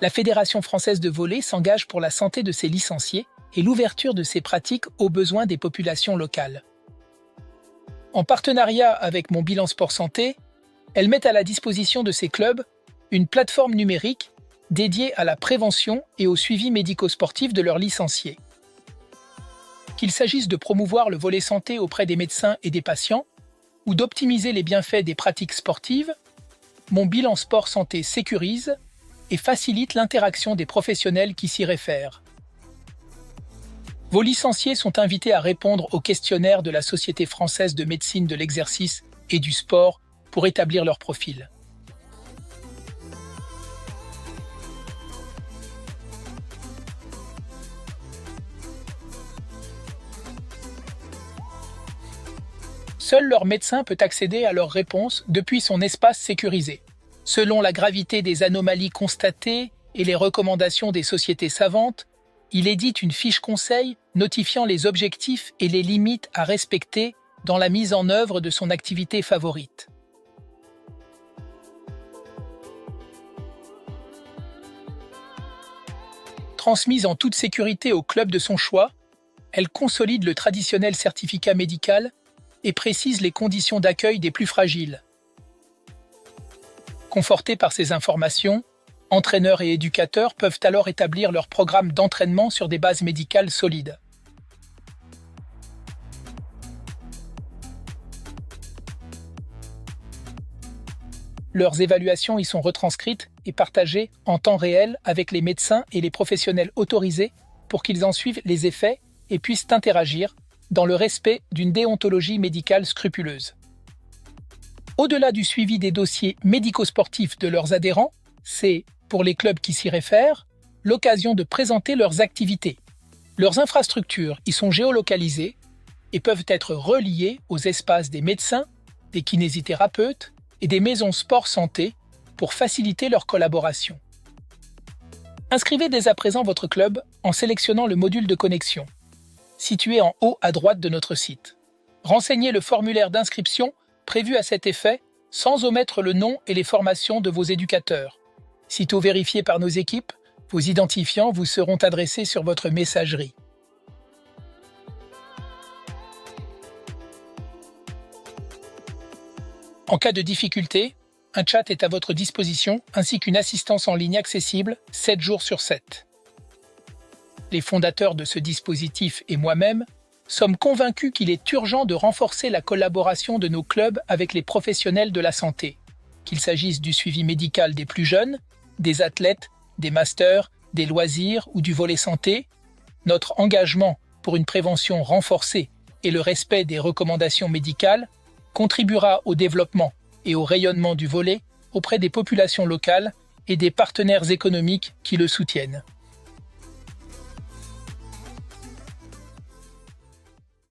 la Fédération française de volley s'engage pour la santé de ses licenciés et l'ouverture de ses pratiques aux besoins des populations locales. En partenariat avec Mon Bilan Sport Santé, elle met à la disposition de ses clubs une plateforme numérique dédiée à la prévention et au suivi médico-sportif de leurs licenciés. Qu'il s'agisse de promouvoir le volet santé auprès des médecins et des patients, ou d'optimiser les bienfaits des pratiques sportives, Mon Bilan Sport Santé sécurise et facilite l'interaction des professionnels qui s'y réfèrent. Vos licenciés sont invités à répondre au questionnaire de la Société française de médecine de l'exercice et du sport pour établir leur profil. Seul leur médecin peut accéder à leurs réponses depuis son espace sécurisé. Selon la gravité des anomalies constatées et les recommandations des sociétés savantes, il édite une fiche conseil notifiant les objectifs et les limites à respecter dans la mise en œuvre de son activité favorite. Transmise en toute sécurité au club de son choix, elle consolide le traditionnel certificat médical et précise les conditions d'accueil des plus fragiles. Confortés par ces informations, entraîneurs et éducateurs peuvent alors établir leur programme d'entraînement sur des bases médicales solides. Leurs évaluations y sont retranscrites et partagées en temps réel avec les médecins et les professionnels autorisés pour qu'ils en suivent les effets et puissent interagir dans le respect d'une déontologie médicale scrupuleuse. Au-delà du suivi des dossiers médico-sportifs de leurs adhérents, c'est, pour les clubs qui s'y réfèrent, l'occasion de présenter leurs activités. Leurs infrastructures y sont géolocalisées et peuvent être reliées aux espaces des médecins, des kinésithérapeutes et des maisons sport-santé pour faciliter leur collaboration. Inscrivez dès à présent votre club en sélectionnant le module de connexion, situé en haut à droite de notre site. Renseignez le formulaire d'inscription prévu à cet effet sans omettre le nom et les formations de vos éducateurs. Sitôt vérifié par nos équipes, vos identifiants vous seront adressés sur votre messagerie. En cas de difficulté, un chat est à votre disposition ainsi qu'une assistance en ligne accessible 7 jours sur 7. Les fondateurs de ce dispositif et moi-même sommes convaincus qu'il est urgent de renforcer la collaboration de nos clubs avec les professionnels de la santé, qu'il s'agisse du suivi médical des plus jeunes, des athlètes, des masters, des loisirs ou du volet santé. Notre engagement pour une prévention renforcée et le respect des recommandations médicales contribuera au développement et au rayonnement du volley auprès des populations locales et des partenaires économiques qui le soutiennent.